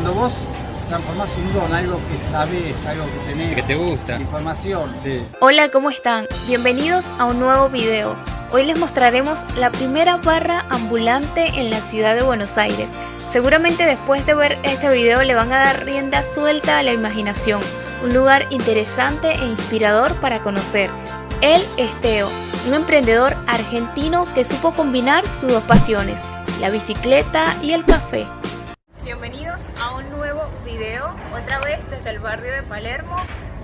cuando vos transformás un don, algo que sabes, algo que tenés, que te gusta, información. Sí. Hola, ¿cómo están? Bienvenidos a un nuevo video. Hoy les mostraremos la primera barra ambulante en la ciudad de Buenos Aires. Seguramente después de ver este video le van a dar rienda suelta a la imaginación. Un lugar interesante e inspirador para conocer. Él es Teo, un emprendedor argentino que supo combinar sus dos pasiones, la bicicleta y el café. Bienvenidos a un nuevo video, otra vez desde el barrio de Palermo,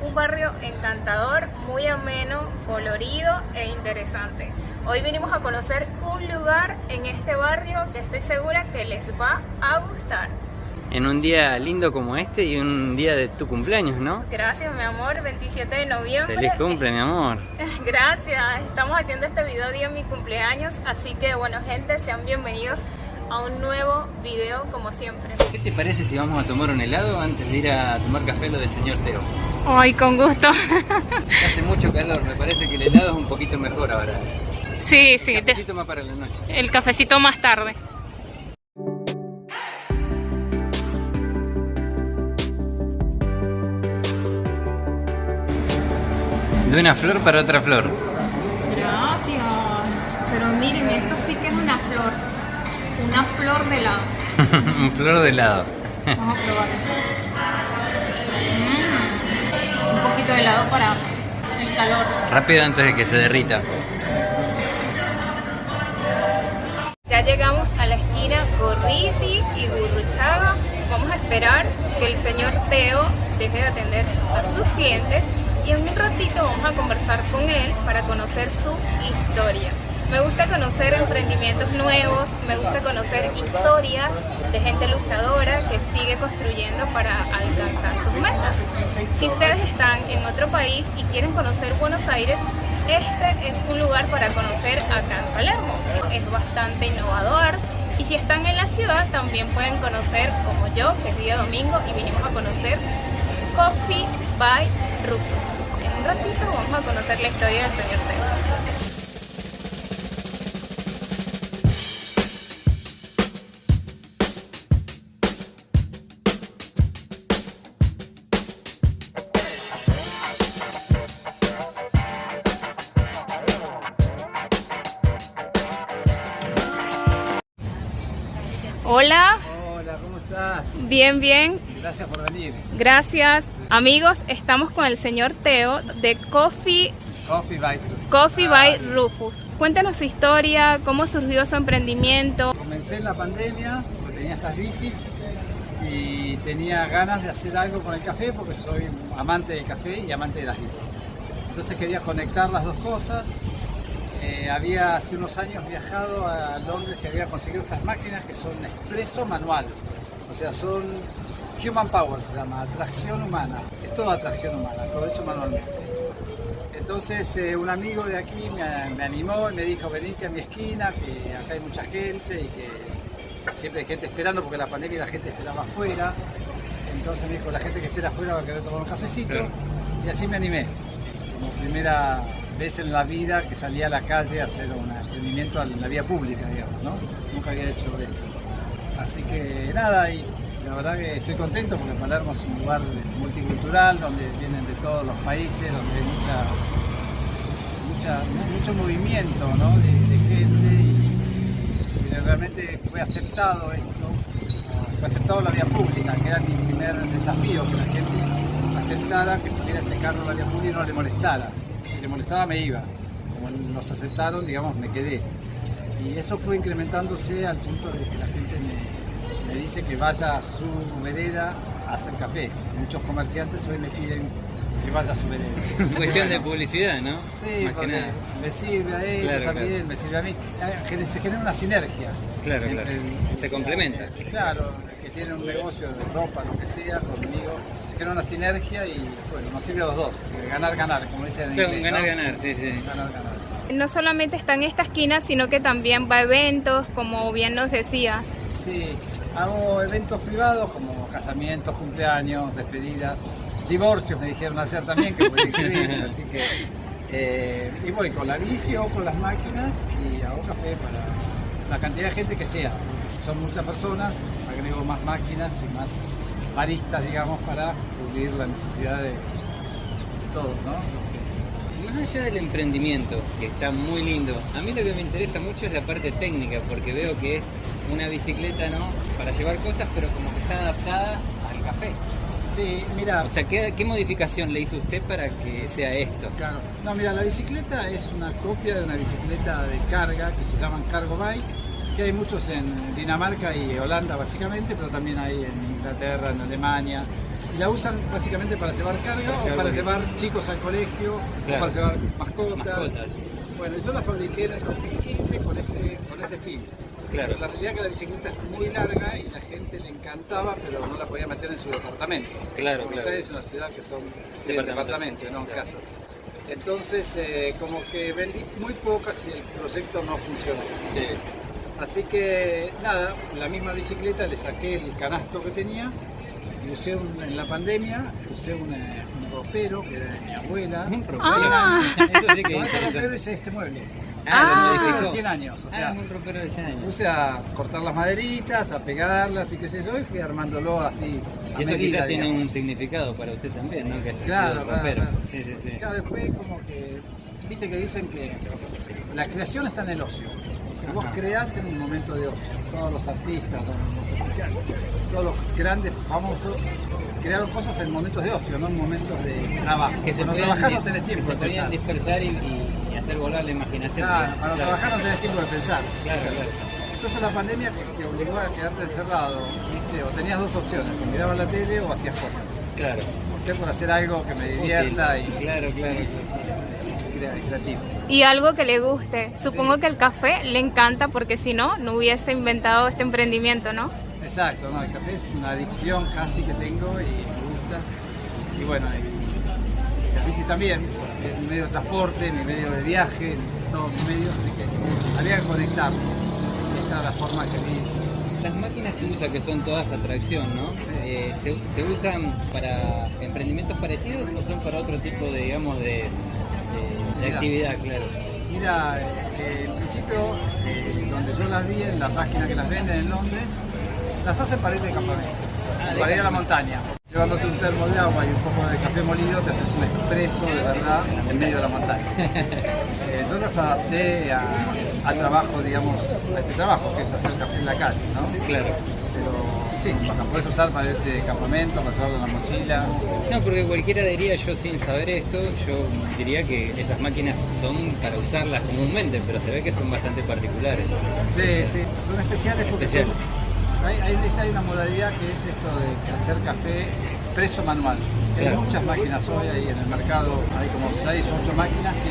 un barrio encantador, muy ameno, colorido e interesante. Hoy vinimos a conocer un lugar en este barrio que estoy segura que les va a gustar. En un día lindo como este y un día de tu cumpleaños, ¿no? Gracias, mi amor, 27 de noviembre. Feliz cumple, mi amor. Gracias, estamos haciendo este video día de mi cumpleaños, así que bueno, gente, sean bienvenidos a un nuevo video como siempre. ¿Qué te parece si vamos a tomar un helado antes de ir a tomar café lo del señor Teo? Ay, con gusto. Hace mucho calor, me parece que el helado es un poquito mejor ahora. Sí, sí. Un cafecito más para la noche. El cafecito más tarde. De una flor para otra flor. Gracias. Pero miren, esto sí que es una flor. Una flor de helado. Un flor de helado. Vamos a probar. Un poquito de helado para el calor. Rápido antes de que se derrita. Ya llegamos a la esquina Gorriti y Gurruchaga. Vamos a esperar que el señor Teo deje de atender a sus clientes y en un ratito vamos a conversar con él para conocer su historia. Me gusta conocer emprendimientos nuevos, me gusta conocer historias de gente luchadora que sigue construyendo para alcanzar sus metas. Si ustedes están en otro país y quieren conocer Buenos Aires, este es un lugar para conocer acá en Palermo. Es bastante innovador y si están en la ciudad también pueden conocer, como yo, que es día domingo y vinimos a conocer Coffee by Rufus. En un ratito vamos a conocer la historia del señor Teo. Hola. Hola, ¿cómo estás? Bien, bien. Gracias por venir. Gracias. Amigos, estamos con el señor Teo de Coffee by Rufus. Cuéntanos su historia, cómo surgió su emprendimiento. Comencé en la pandemia, porque tenía estas bicis y tenía ganas de hacer algo con el café porque soy amante del café y amante de las bicis. Entonces quería conectar las dos cosas. Había hace unos años viajado a Londres y había conseguido estas máquinas que son expreso manual. O sea, son Human Power, se llama, atracción humana. Es toda atracción humana, todo hecho manualmente. Entonces un amigo de aquí me animó y me dijo, venite a mi esquina, que acá hay mucha gente y que siempre hay gente esperando porque la pandemia la gente esperaba afuera. Entonces me dijo, la gente que espera afuera va a querer tomar un cafecito. Claro. Y así me animé. Como primera vez en la vida que salía a la calle a hacer un emprendimiento en la vía pública, digamos, ¿no? Nunca había hecho eso. Así que nada, y la verdad que estoy contento porque Palermo es un lugar multicultural donde vienen de todos los países, donde hay mucho movimiento, ¿no? de gente y realmente fue aceptado esto, fue aceptado la vía pública, que era mi primer desafío, que la gente aceptara que tuviera este carro en la vía pública y no le molestara. Si le molestaba me iba, como nos aceptaron, digamos, me quedé. Y eso fue incrementándose al punto de que la gente me dice que vaya a su vereda a hacer café. Muchos comerciantes hoy me piden que vaya a su vereda. Cuestión de publicidad, ¿no? Sí, más que nada. Me sirve a ellos también, claro. me sirve a mí. Se genera una sinergia. Claro. Se complementa. Claro, que tiene un negocio de ropa, lo que sea, conmigo. Se genera una sinergia y bueno, nos sirve a los dos. Ganar, ganar, como dicen en inglés. Ganar, ¿no? ganar, sí. Ganar. No solamente está en esta esquina, sino que también va a eventos, como bien nos decía. Sí, hago eventos privados como casamientos, cumpleaños, despedidas, divorcios me dijeron hacer también, que puede escribir, así que y voy con la bici o con las máquinas y hago café para la cantidad de gente que sea. Son muchas personas, agrego más máquinas y más baristas, digamos, para cubrir la necesidad de todos, ¿no? Más allá del emprendimiento, que está muy lindo, a mí lo que me interesa mucho es la parte técnica, porque veo que es una bicicleta, ¿no?, para llevar cosas, pero como que está adaptada al café. Sí, mira. O sea, ¿qué modificación le hizo usted para que sea esto? Claro. No, mira, la bicicleta es una copia de una bicicleta de carga que se llaman cargo bike, que hay muchos en Dinamarca y Holanda básicamente, pero también hay en Inglaterra, en Alemania. Y la usan básicamente para llevar carga o para llevar chicos al colegio, claro, o para llevar mascotas. Bueno, yo la fabriqué en el 2015 con ese fin. Claro. La realidad es que la bicicleta es muy larga y la gente le encantaba, pero no la podía meter en su departamento. Claro, Porque claro. es una ciudad que son Departamentos, no claro. casas. Entonces, como que vendí muy pocas y el proyecto no funcionó. Sí. Así que, nada, la misma bicicleta le saqué el canasto que tenía y usé en la pandemia, usé un ropero que era de mi abuela. Un ropero. Ah. Eso sí que Con ese es ropero hice este mueble. Ah. lo De modificó. 100 años, o sea, un ropero de 100 años. puse a cortar las maderitas, a pegarlas y qué sé yo, y fui armándolo así a Y eso medida, quizás tiene digamos. un significado para usted también, ¿no? Que haya Claro, sido claro, ropero. claro. Sí, sí, sí. Claro, fue como que, viste que dicen que la creación está en el ocio. Si vos creás en un momento de ocio, todos los artistas, todos los grandes famosos crearon cosas en momentos de ocio, no en momentos de trabajo. Que se Cuando podían, trabajás no tenés tiempo que de se podían pensar. dispersar y hacer volar la imaginación. Claro, para trabajar no tenés tiempo de pensar. Claro, claro. Entonces la pandemia te obligó a quedarte encerrado, ¿viste? O tenías dos opciones, o mirabas la tele o hacías cosas. Claro. Opté por hacer algo que me divierta Útil. y Claro. creativo. Y algo que le guste. Supongo que el café le encanta porque si no, no hubiese inventado este emprendimiento, ¿no? Exacto, no, el café es una adicción casi que tengo y me gusta. Y bueno, y la bici también, porque es mi medio de transporte, mi medio de viaje, todos mis medios, así que había que conectarlo. Esta es la forma que vi. Las máquinas que usa, que son todas a tracción, ¿no? ¿Se usan para emprendimientos parecidos o son para otro tipo de, digamos, de Mira. actividad, claro? Mira, en principio, donde yo las vi en la página que las venden en Londres, las hacen para ir de campamento, para ir a la montaña. Llevándote un termo de agua y un poco de café molido, te haces un expreso de verdad en medio de la montaña. Yo las adapté al trabajo, digamos, a este trabajo, que es hacer café en la calle, ¿no? Claro. Pero sí, las puedes usar para irte de campamento, para llevarlo en la mochila. No, porque cualquiera diría, yo sin saber esto, yo diría que esas máquinas son para usarlas comúnmente, pero se ve que son bastante particulares. Sí, sí, son especiales porque Especiales. hay una modalidad que es esto de hacer café preso manual. Hay Claro. muchas máquinas hoy ahí en el mercado, hay como 6 o 8 máquinas que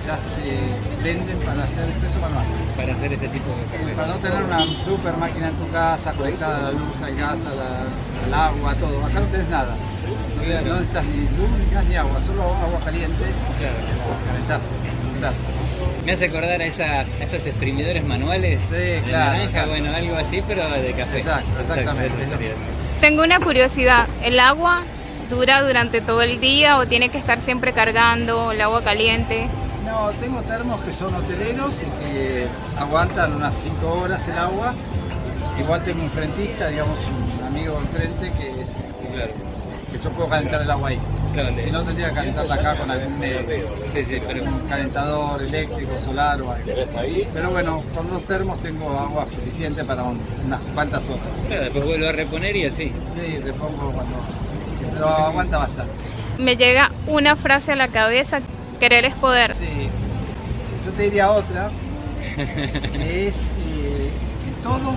ya se venden para hacer expreso manual. Para hacer este tipo de café. Para no tener una super máquina en tu casa conectada a la luz, al gas, al agua, todo. Acá no tenés nada. Claro. No necesitas ni luz, ni gas, ni agua, solo agua caliente. Claro. Calentás. Claro. Me hace acordar a esos exprimidores manuales Sí, de claro, naranja, claro. bueno, algo así, pero de café. Exactamente. Eso sería. Tengo una curiosidad. ¿El agua dura durante todo el día o tiene que estar siempre cargando el agua caliente? No, tengo termos que son hoteleros y que aguantan unas 5 horas el agua. Igual tengo un frentista, digamos, un amigo enfrente Claro. que yo puedo calentar el agua ahí. Claro, Si no, tendría que calentarla acá con algún medio. Sí, sí, pero Un calentador eléctrico, solar o algo. Pero bueno, con los termos tengo agua suficiente para unas cuantas horas. claro, después vuelvo a reponer y así. Sí, se pongo cuando... Pero aguanta bastante. Me llega una frase a la cabeza, querer es poder. Sí. Yo te diría otra, que es que todos,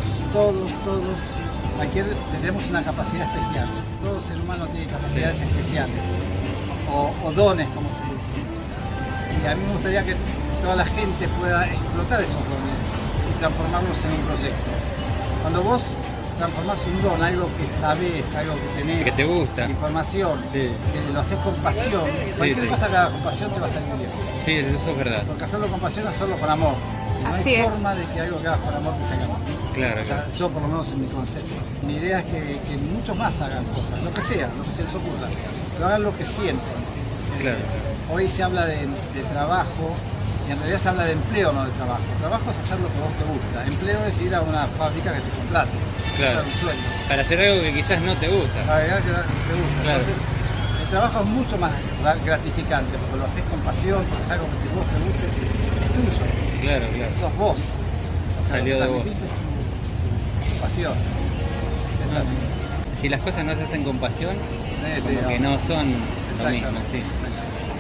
tenemos una capacidad especial. Todo ser humano tiene capacidades especiales, o dones, como se dice. Y a mí me gustaría que toda la gente pueda explotar esos dones y transformarlos en un proyecto. Cuando vos transformás un don, algo que sabés, algo que tenés, Que te gusta. información, Sí. que lo haces con pasión, cualquier sí. cosa que hagas con pasión te va a salir bien. Sí, eso es verdad. Porque hacerlo con pasión es hacerlo con amor. Y no Así hay es. forma de que algo que hagas con amor te salga mal. Claro, O sea, yo por lo menos en mi concepto. Mi idea es que muchos más hagan cosas, lo que sea, lo que se les ocurra. Pero hagan lo que sienten. claro. Hoy se habla de trabajo Y en realidad se habla de empleo, no de trabajo. Trabajo es hacer lo que vos te gusta. Empleo es ir a una fábrica que te contrate. Claro. Ese es un sueño. Para hacer algo que quizás no te gusta. Agregar que te gusta. Claro. Entonces, el trabajo es mucho más gratificante porque lo haces con pasión, porque es algo que vos te guste, es tuyo. Claro, claro. Sos vos. O sea, Salió de lo que vos. transmitís es tu pasión. Esa es Si las cosas no se hacen con pasión, sí, como que no son lo mismo, Exactamente. sí.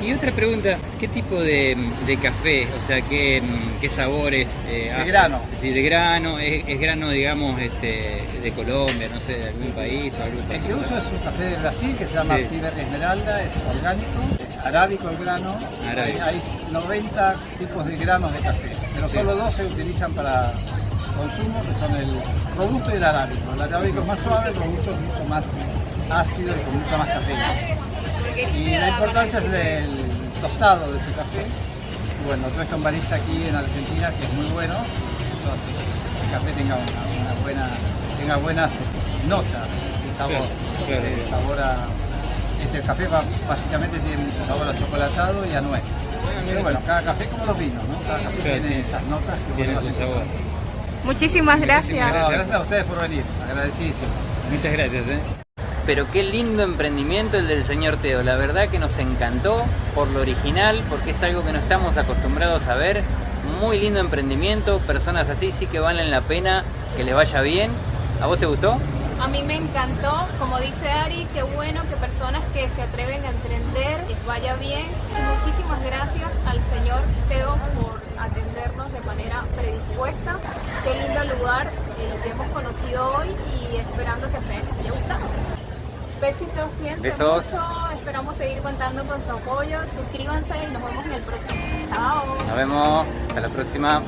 Y otra pregunta, ¿qué tipo de café? O sea, ¿qué sabores hace? grano. Sí, de grano, es grano, digamos, de Colombia, no sé, de algún país o algo El que uso es un café de Brasil que se llama Sí. Piber Esmeralda, es orgánico, es arábico el grano. Arábico. Hay 90 tipos de granos de café, pero Sí. solo 2 se utilizan para consumo, que son el robusto y el arábico. El arábico es más suave, el robusto es mucho más ácido y con mucha más cafeína. Y la importancia es del tostado de ese café. Bueno, todo esto un barista aquí en Argentina que es muy bueno, eso hace que el café tenga tenga buenas notas de sabor. Claro, claro. Sabor a, el café básicamente tiene mucho sabor a chocolatado y a nuez. Pero bueno, cada café como los vinos, ¿no? Cada café Claro, tiene sí. esas notas que Tiene bueno, su hacen- sabor. Muchísimas gracias. No, gracias a ustedes por venir, agradecidísimo. Muchas gracias, Pero qué lindo emprendimiento el del señor Teo. La verdad que nos encantó por lo original, porque es algo que no estamos acostumbrados a ver. Muy lindo emprendimiento, personas así sí que valen la pena que les vaya bien. ¿A vos te gustó? A mí me encantó, como dice Ari, qué bueno que personas que se atreven a emprender les vaya bien. Y muchísimas gracias al señor Teo por atendernos de manera predispuesta. Qué lindo lugar el que hemos conocido hoy y esperando que a ustedes les haya gustado. Besitos, cuídense Besos. mucho, esperamos seguir contando con su apoyo, suscríbanse y nos vemos en el próximo. Chao. Nos vemos, hasta la próxima.